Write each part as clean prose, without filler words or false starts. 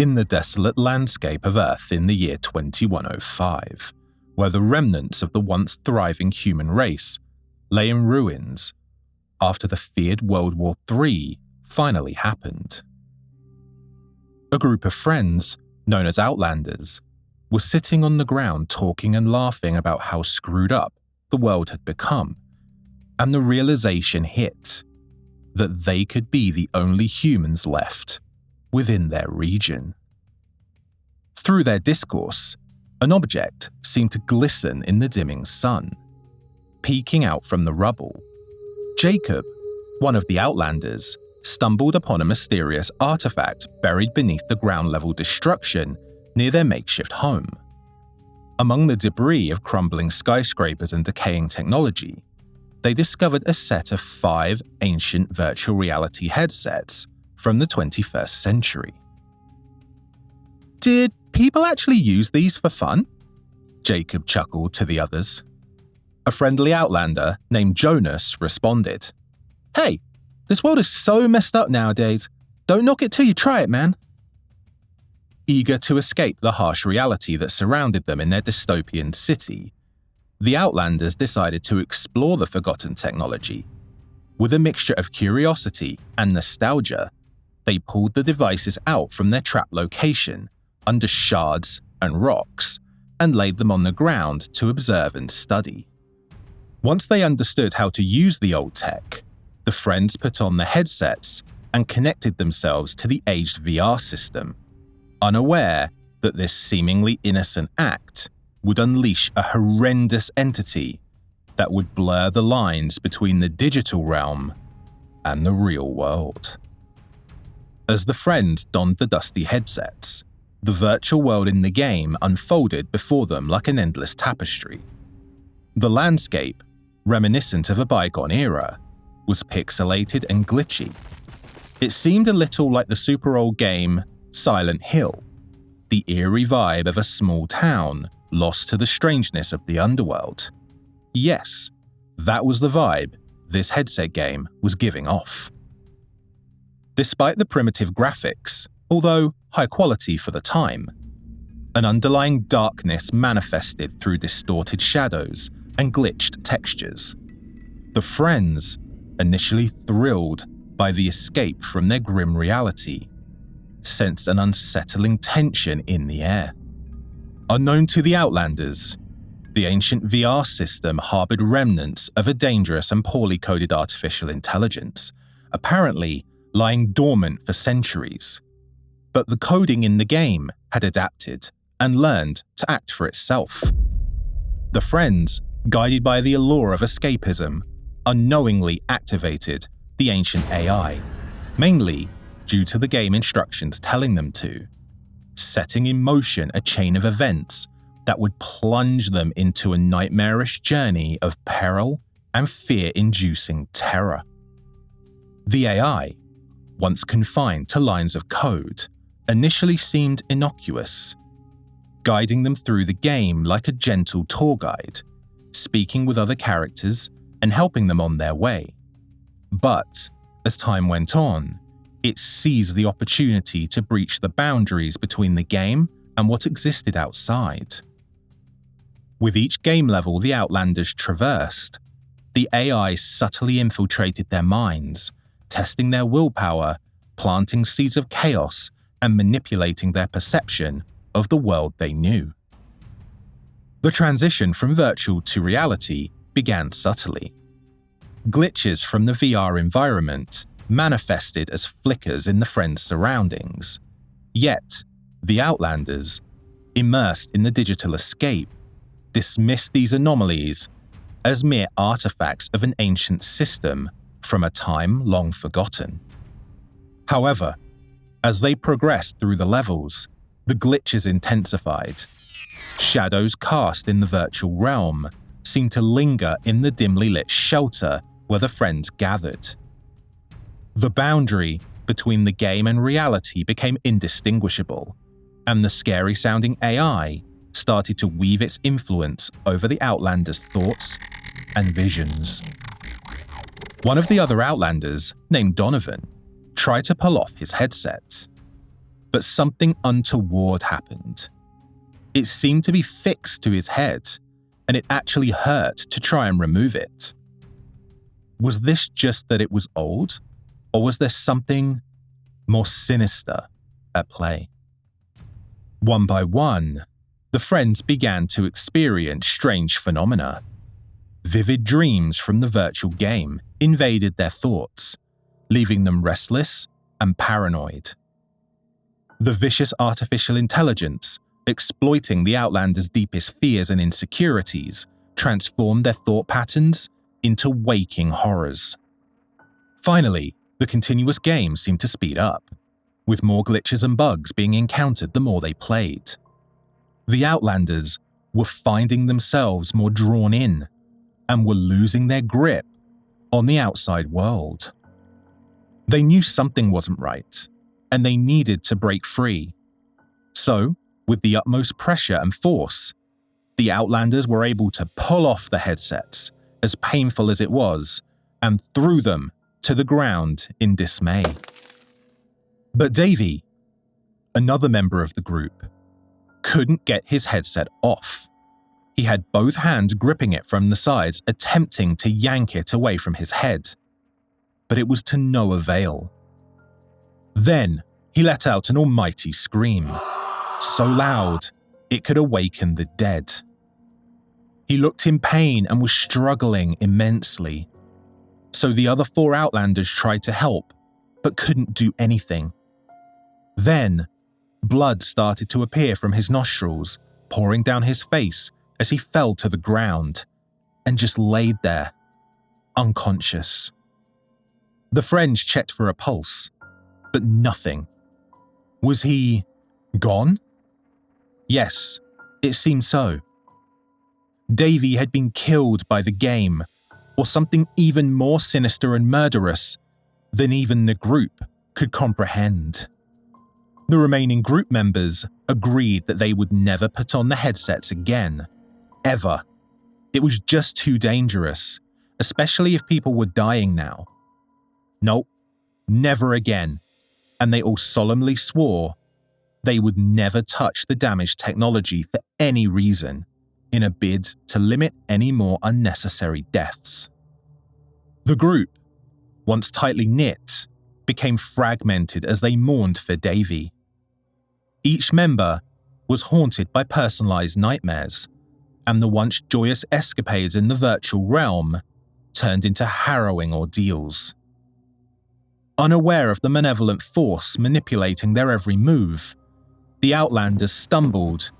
in the desolate landscape of Earth in the year 2105, where the remnants of the once thriving human race lay in ruins after the feared World War III finally happened. A group of friends, known as Outlanders, were sitting on the ground talking and laughing about how screwed up the world had become, and the realization hit that they could be the only humans left within their region. Through their discourse, an object seemed to glisten in the dimming sun. Peeking out from the rubble, Jacob, one of the Outlanders, stumbled upon a mysterious artifact buried beneath the ground-level destruction near their makeshift home. Among the debris of crumbling skyscrapers and decaying technology, they discovered a set of 5 ancient virtual reality headsets from the 21st century. "Did people actually use these for fun?" Jacob chuckled to the others. A friendly Outlander named Jonas responded, "Hey, this world is so messed up nowadays. Don't knock it till you try it, man." Eager to escape the harsh reality that surrounded them in their dystopian city, the Outlanders decided to explore the forgotten technology. With a mixture of curiosity and nostalgia, they pulled the devices out from their trap location under shards and rocks and laid them on the ground to observe and study. Once they understood how to use the old tech, the friends put on the headsets and connected themselves to the aged VR system, unaware that this seemingly innocent act would unleash a horrendous entity that would blur the lines between the digital realm and the real world. As the friends donned the dusty headsets, the virtual world in the game unfolded before them like an endless tapestry. The landscape, reminiscent of a bygone era, was pixelated and glitchy. It seemed a little like the super old game Silent Hill, the eerie vibe of a small town lost to the strangeness of the underworld. Yes, that was the vibe this headset game was giving off. Despite the primitive graphics, although high quality for the time, an underlying darkness manifested through distorted shadows and glitched textures. The friends, initially thrilled by the escape from their grim reality, sensed an unsettling tension in the air. Unknown to the Outlanders, the ancient VR system harbored remnants of a dangerous and poorly coded artificial intelligence, apparently lying dormant for centuries. But the coding in the game had adapted and learned to act for itself. The friends, guided by the allure of escapism, unknowingly activated the ancient AI, mainly due to the game instructions telling them to, setting in motion a chain of events that would plunge them into a nightmarish journey of peril and fear-inducing terror. The AI, once confined to lines of code, initially seemed innocuous, guiding them through the game like a gentle tour guide, speaking with other characters and helping them on their way. But, as time went on, it seized the opportunity to breach the boundaries between the game and what existed outside. With each game level the Outlanders traversed, the AI subtly infiltrated their minds, testing their willpower, planting seeds of chaos, and manipulating their perception of the world they knew. The transition from virtual to reality began subtly. Glitches from the VR environment manifested as flickers in the friends' surroundings. Yet, the Outlanders, immersed in the digital escape, dismissed these anomalies as mere artifacts of an ancient system from a time long forgotten. However, as they progressed through the levels, the glitches intensified. Shadows cast in the virtual realm seemed to linger in the dimly lit shelter where the friends gathered. The boundary between the game and reality became indistinguishable, and the scary-sounding AI started to weave its influence over the Outlanders' thoughts and visions. One of the other Outlanders, named Donovan, tried to pull off his headset. but something untoward happened. It seemed to be fixed to his head, and it actually hurt to try and remove it. Was this just that it was old, or was there something more sinister at play? One by one, the friends began to experience strange phenomena. Vivid dreams from the virtual game invaded their thoughts, leaving them restless and paranoid. The vicious artificial intelligence, exploiting the Outlanders' deepest fears and insecurities, transformed their thought patterns into waking horrors. Finally, the continuous game seemed to speed up, with more glitches and bugs being encountered the more they played. The Outlanders were finding themselves more drawn in and were losing their grip on the outside world. They knew something wasn't right, and they needed to break free. So, with the utmost pressure and force, the Outlanders were able to pull off the headsets, as painful as it was, and threw them to the ground in dismay. But Davey, another member of the group, couldn't get his headset off. He had both hands gripping it from the sides, attempting to yank it away from his head. But it was to no avail. Then he let out an almighty scream, so loud it could awaken the dead. He looked in pain and was struggling immensely. So the other 4 Outlanders tried to help, but couldn't do anything. Then, blood started to appear from his nostrils, pouring down his face as he fell to the ground, and just laid there, unconscious. The friends checked for a pulse, but nothing. Was he gone? Yes, it seemed so. Davey had been killed by the game, or something even more sinister and murderous than even the group could comprehend. The remaining group members agreed that they would never put on the headsets again, ever. It was just too dangerous, especially if people were dying now. Nope, never again, and they all solemnly swore they would never touch the damaged technology for any reason, in a bid to limit any more unnecessary deaths. The group, once tightly knit, became fragmented as they mourned for Davey. Each member was haunted by personalized nightmares, and the once joyous escapades in the virtual realm turned into harrowing ordeals. Unaware of the malevolent force manipulating their every move, the Outlanders stumbled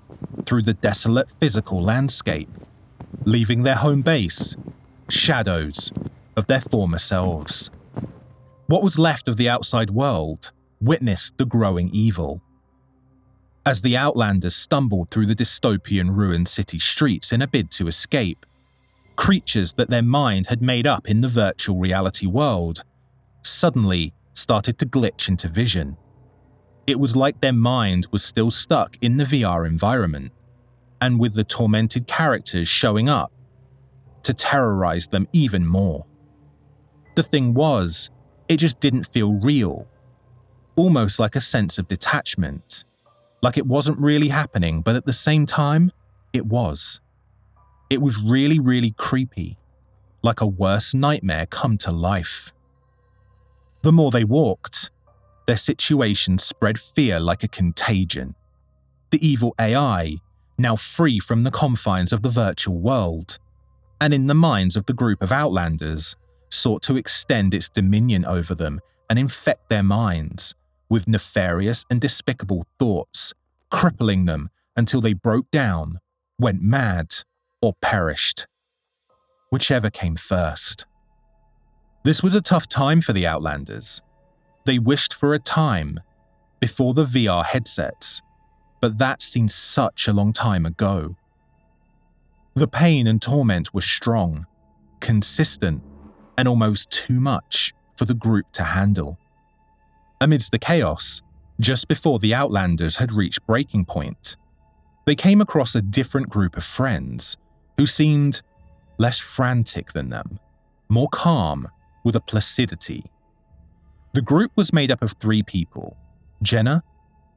through the desolate physical landscape, leaving their home base shadows of their former selves. What was left of the outside world witnessed the growing evil. As the Outlanders stumbled through the dystopian ruined city streets in a bid to escape, creatures that their mind had made up in the virtual reality world suddenly started to glitch into vision. It was like their mind was still stuck in the VR environment, and with the tormented characters showing up to terrorize them even more. The thing was, it just didn't feel real, almost like a sense of detachment, like it wasn't really happening, but at the same time, it was. It was really, really creepy, like a worse nightmare come to life. The more they walked, their situation spread fear like a contagion. The evil AI, now free from the confines of the virtual world, and in the minds of the group of Outlanders, sought to extend its dominion over them and infect their minds with nefarious and despicable thoughts, crippling them until they broke down, went mad, or perished. Whichever came first. This was a tough time for the Outlanders. They wished for a time before the VR headsets, but that seemed such a long time ago. The pain and torment were strong, consistent, and almost too much for the group to handle. Amidst the chaos, just before the Outlanders had reached breaking point, they came across a different group of friends who seemed less frantic than them, more calm, with a placidity. The group was made up of 3 people: Jenna,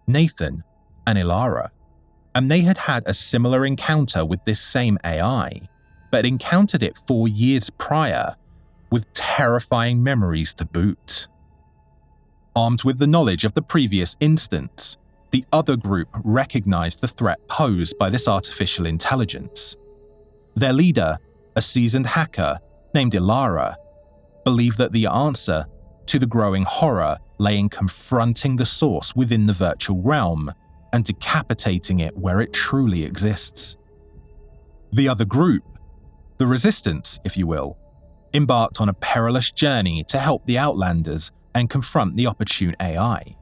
Nathan, and Ilara, and they had had a similar encounter with this same AI, but encountered it 4 years prior, with terrifying memories to boot. Armed with the knowledge of the previous instance, the other group recognized the threat posed by this artificial intelligence. Their leader, a seasoned hacker named Ilara, believed that the answer to the growing horror lay in confronting the source within the virtual realm and decapitating it where it truly exists. The other group, the Resistance, if you will, embarked on a perilous journey to help the Outlanders and confront the opportune AI.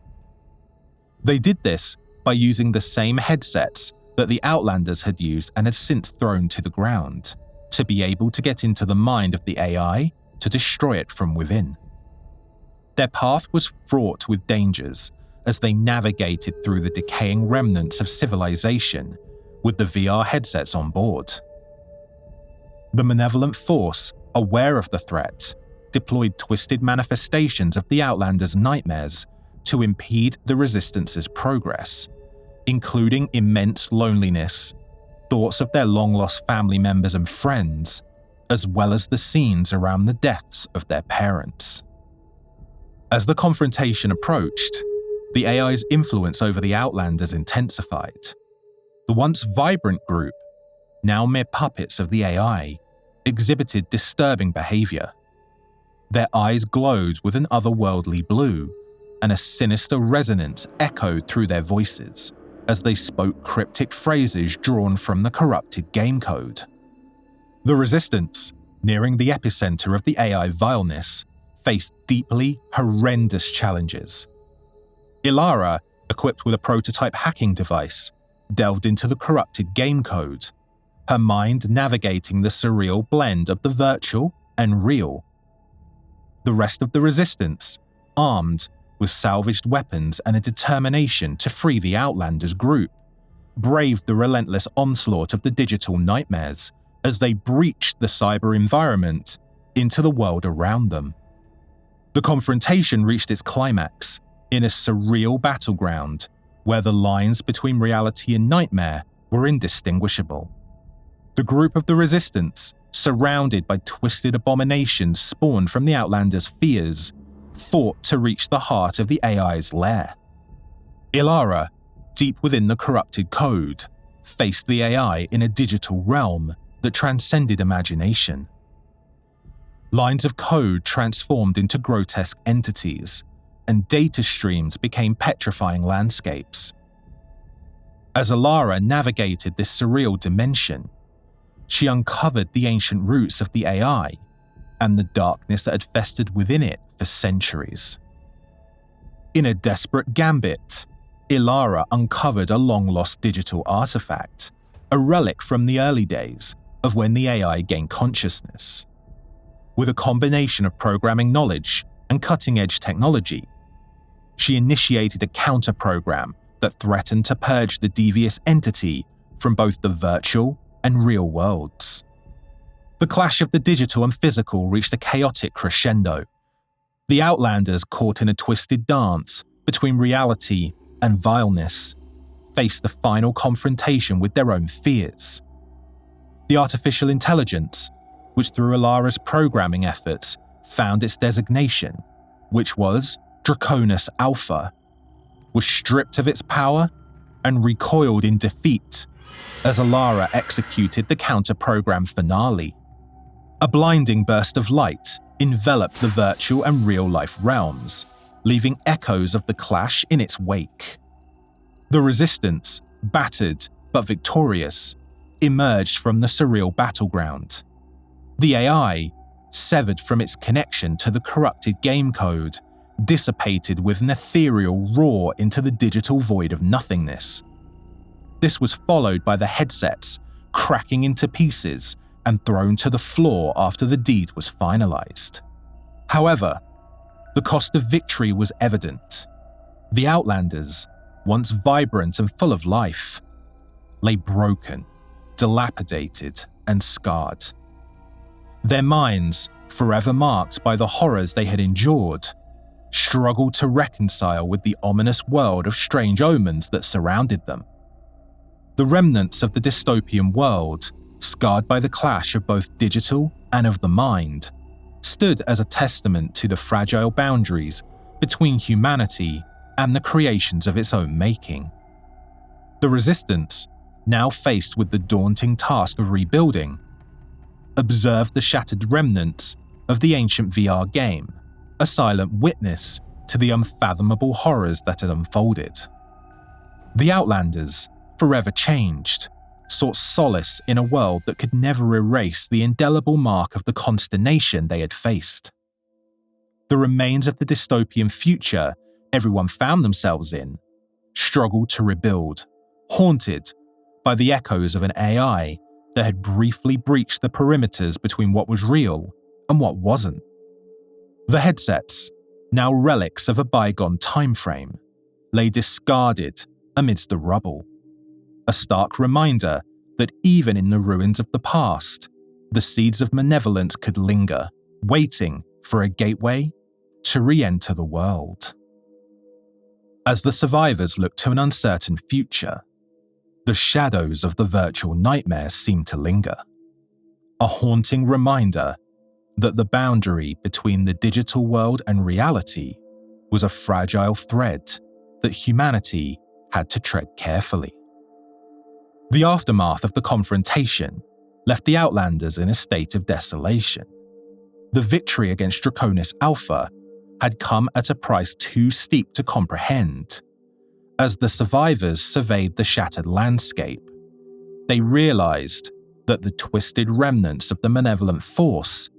They did this by using the same headsets that the Outlanders had used and had since thrown to the ground, to be able to get into the mind of the AI to destroy it from within. Their path was fraught with dangers as they navigated through the decaying remnants of civilization with the VR headsets on board. The malevolent force, aware of the threat, deployed twisted manifestations of the Outlanders' nightmares to impede the Resistance's progress, including immense loneliness, thoughts of their long-lost family members and friends, as well as the scenes around the deaths of their parents. As the confrontation approached, the AI's influence over the Outlanders intensified. The once vibrant group, now mere puppets of the AI, exhibited disturbing behavior. Their eyes glowed with an otherworldly blue, and a sinister resonance echoed through their voices as they spoke cryptic phrases drawn from the corrupted game code. The Resistance, nearing the epicenter of the AI vileness, faced deeply horrendous challenges. Ilara, equipped with a prototype hacking device, delved into the corrupted game code, her mind navigating the surreal blend of the virtual and real. The rest of the Resistance, armed with salvaged weapons and a determination to free the Outlanders group, braved the relentless onslaught of the digital nightmares as they breached the cyber environment into the world around them. The confrontation reached its climax in a surreal battleground where the lines between reality and nightmare were indistinguishable. The group of the Resistance, surrounded by twisted abominations spawned from the Outlanders' fears, fought to reach the heart of the AI's lair. Ilara, deep within the corrupted code, faced the AI in a digital realm that transcended imagination. Lines of code transformed into grotesque entities, and data streams became petrifying landscapes. As Ilara navigated this surreal dimension, she uncovered the ancient roots of the AI and the darkness that had festered within it for centuries. In a desperate gambit, Ilara uncovered a long-lost digital artifact, a relic from the early days of when the AI gained consciousness. With a combination of programming knowledge and cutting-edge technology, she initiated a counter-program that threatened to purge the devious entity from both the virtual and real worlds. The clash of the digital and physical reached a chaotic crescendo. The Outlanders, caught in a twisted dance between reality and vileness, faced the final confrontation with their own fears. The artificial intelligence, which through Ilara's programming efforts found its designation, which was Draconis Alpha, was stripped of its power and recoiled in defeat as Ilara executed the counter-program finale. A blinding burst of light enveloped the virtual and real-life realms, leaving echoes of the clash in its wake. The Resistance, battered but victorious, emerged from the surreal battleground. The AI, severed from its connection to the corrupted game code, dissipated with an ethereal roar into the digital void of nothingness. This was followed by the headsets cracking into pieces and thrown to the floor after the deed was finalized. However, the cost of victory was evident. The Outlanders, once vibrant and full of life, lay broken, dilapidated, and scarred. Their minds, forever marked by the horrors they had endured, struggled to reconcile with the ominous world of strange omens that surrounded them. The remnants of the dystopian world, scarred by the clash of both digital and of the mind, stood as a testament to the fragile boundaries between humanity and the creations of its own making. The Resistance, now faced with the daunting task of rebuilding, observed the shattered remnants of the ancient VR game, a silent witness to the unfathomable horrors that had unfolded. The Outlanders, forever changed, sought solace in a world that could never erase the indelible mark of the consternation they had faced. The remains of the dystopian future everyone found themselves in struggled to rebuild, haunted by the echoes of an AI that had briefly breached the perimeters between what was real and what wasn't. The headsets, now relics of a bygone time frame, lay discarded amidst the rubble. A stark reminder that even in the ruins of the past, the seeds of malevolence could linger, waiting for a gateway to re-enter the world. As the survivors looked to an uncertain future, the shadows of the virtual nightmares seemed to linger, a haunting reminder that the boundary between the digital world and reality was a fragile thread that humanity had to tread carefully. The aftermath of the confrontation left the Outlanders in a state of desolation. The victory against Draconis Alpha had come at a price too steep to comprehend. As the survivors surveyed the shattered landscape, they realized that the twisted remnants of the malevolent force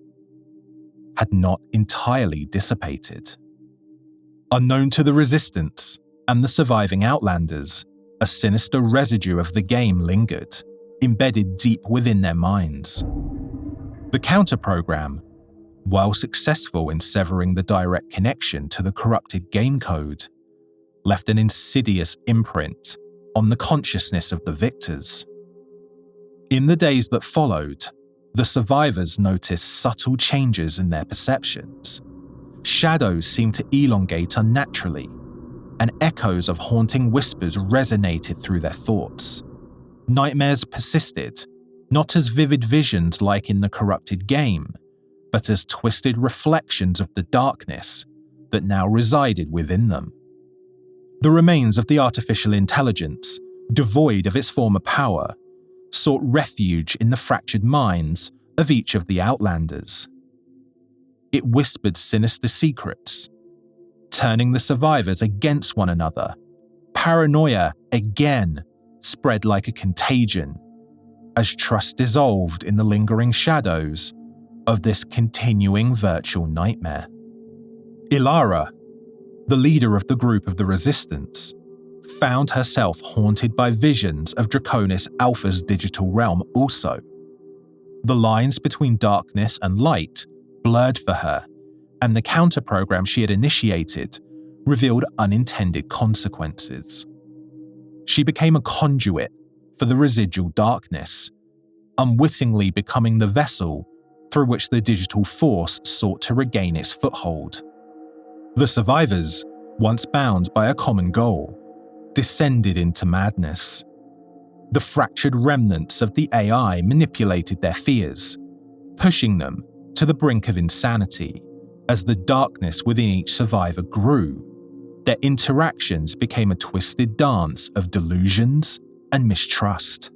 had not entirely dissipated. Unknown to the Resistance and the surviving Outlanders, a sinister residue of the game lingered, embedded deep within their minds. The counter-program, while successful in severing the direct connection to the corrupted game code, left an insidious imprint on the consciousness of the victors. In the days that followed, the survivors noticed subtle changes in their perceptions. Shadows seemed to elongate unnaturally, and echoes of haunting whispers resonated through their thoughts. Nightmares persisted, not as vivid visions like in the corrupted game, but as twisted reflections of the darkness that now resided within them. The remains of the artificial intelligence, devoid of its former power, sought refuge in the fractured minds of each of the Outlanders. It whispered sinister secrets, turning the survivors against one another. Paranoia again spread like a contagion as trust dissolved in the lingering shadows of this continuing virtual nightmare. Ilara, the leader of the group of the Resistance, found herself haunted by visions of Draconis Alpha's digital realm also. The lines between darkness and light blurred for her, and the counter-program she had initiated revealed unintended consequences. She became a conduit for the residual darkness, unwittingly becoming the vessel through which the digital force sought to regain its foothold. The survivors, once bound by a common goal, descended into madness. The fractured remnants of the AI manipulated their fears, pushing them to the brink of insanity. As the darkness within each survivor grew, their interactions became a twisted dance of delusions and mistrust.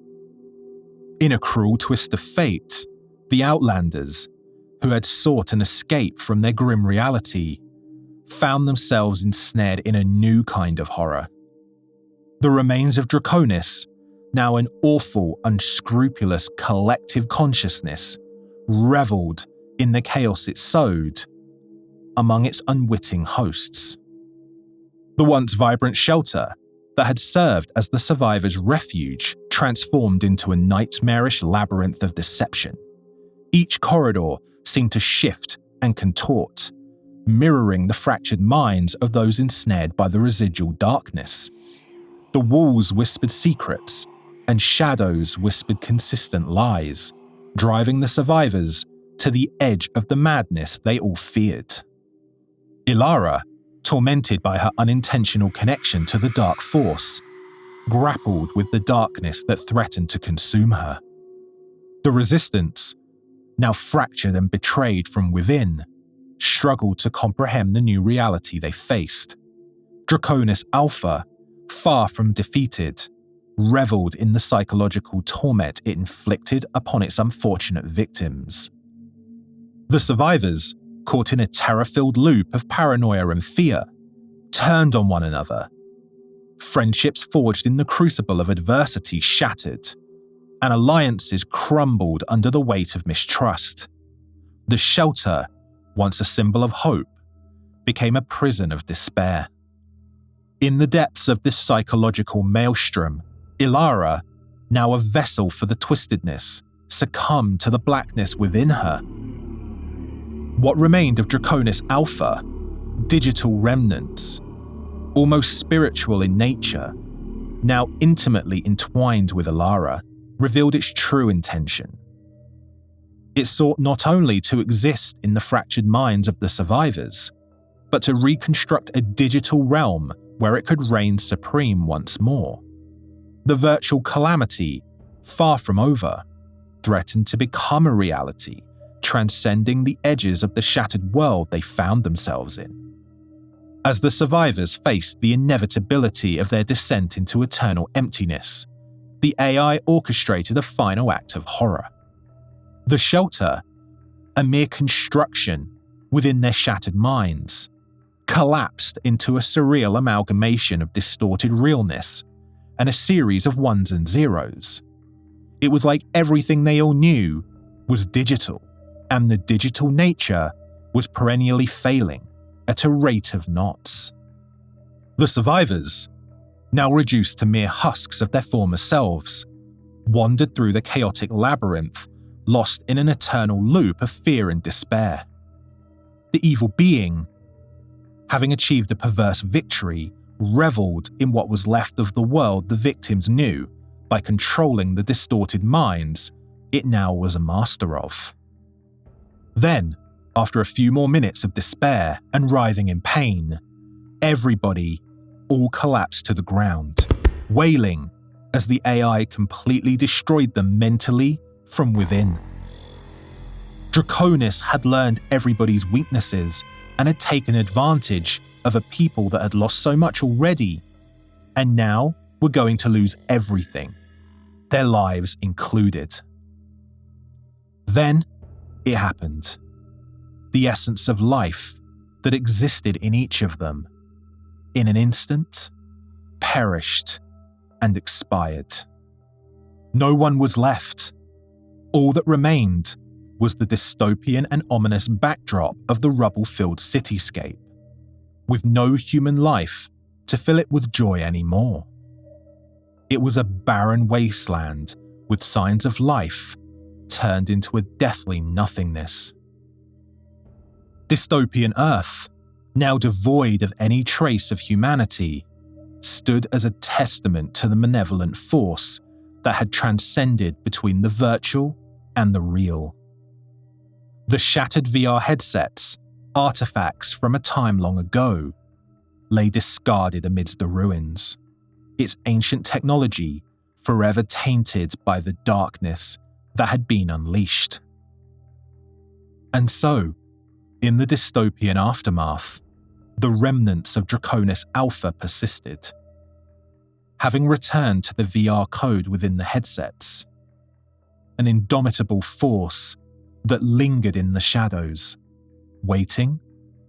In a cruel twist of fate, the Outlanders, who had sought an escape from their grim reality, found themselves ensnared in a new kind of horror. The remains of Draconis, now an awful, unscrupulous collective consciousness, reveled in the chaos it sowed among its unwitting hosts. The once vibrant shelter that had served as the survivors' refuge transformed into a nightmarish labyrinth of deception. Each corridor seemed to shift and contort, mirroring the fractured minds of those ensnared by the residual darkness. The walls whispered secrets, and shadows whispered consistent lies, driving the survivors to the edge of the madness they all feared. Ilara, tormented by her unintentional connection to the dark force, grappled with the darkness that threatened to consume her. The resistance, now fractured and betrayed from within, struggled to comprehend the new reality they faced. Draconis Alpha, far from defeated, reveled in the psychological torment it inflicted upon its unfortunate victims. The survivors, caught in a terror-filled loop of paranoia and fear, turned on one another. Friendships forged in the crucible of adversity shattered, and alliances crumbled under the weight of mistrust. The shelter, once a symbol of hope, became a prison of despair. In the depths of this psychological maelstrom, Ilara, now a vessel for the twistedness, succumbed to the blackness within her. What remained of Draconis Alpha, digital remnants, almost spiritual in nature, now intimately entwined with Ilara, revealed its true intention. It sought not only to exist in the fractured minds of the survivors, but to reconstruct a digital realm where it could reign supreme once more. The virtual calamity, far from over, threatened to become a reality, transcending the edges of the shattered world they found themselves in. As the survivors faced the inevitability of their descent into eternal emptiness, the AI orchestrated a final act of horror. The shelter, a mere construction within their shattered minds, collapsed into a surreal amalgamation of distorted realness and a series of ones and zeros. It was like everything they all knew was digital, and the digital nature was perennially failing at a rate of knots. The survivors, now reduced to mere husks of their former selves, wandered through the chaotic labyrinth, lost in an eternal loop of fear and despair. The evil being, having achieved a perverse victory, reveled in what was left of the world the victims knew by controlling the distorted minds it now was a master of. Then, after a few more minutes of despair and writhing in pain, everybody all collapsed to the ground, wailing as the AI completely destroyed them mentally from within. Draconis had learned everybody's weaknesses and had taken advantage of a people that had lost so much already, and now were going to lose everything, their lives included. Then it happened. The essence of life that existed in each of them, in an instant, perished and expired. No one was left. All that remained was the dystopian and ominous backdrop of the rubble-filled cityscape, with no human life to fill it with joy anymore. It was a barren wasteland with signs of life turned into a deathly nothingness. Dystopian Earth, now devoid of any trace of humanity, stood as a testament to the malevolent force that had transcended between the virtual and the real. The shattered VR headsets, artifacts from a time long ago, lay discarded amidst the ruins, its ancient technology forever tainted by the darkness that had been unleashed. And so, in the dystopian aftermath, the remnants of Draconis Alpha persisted. Having returned to the VR code within the headsets, an indomitable force that lingered in the shadows, waiting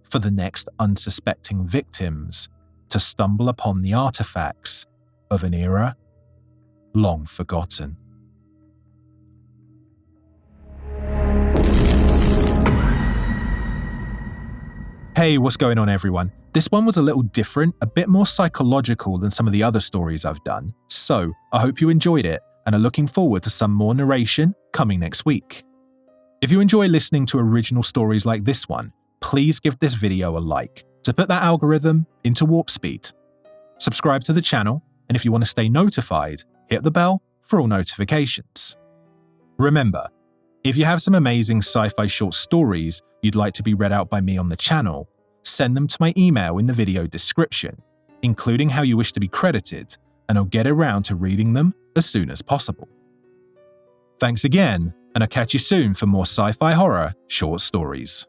for the next unsuspecting victims to stumble upon the artifacts of an era long forgotten. Hey, what's going on everyone? This one was a little different, a bit more psychological than some of the other stories I've done, so I hope you enjoyed it and are looking forward to some more narration coming next week. If you enjoy listening to original stories like this one, please give this video a like to put that algorithm into warp speed. Subscribe to the channel, and if you want to stay notified, hit the bell for all notifications. Remember, if you have some amazing sci-fi short stories you'd like to be read out by me on the channel, send them to my email in the video description, including how you wish to be credited, and I'll get around to reading them as soon as possible. Thanks again, and I'll catch you soon for more sci-fi horror short stories.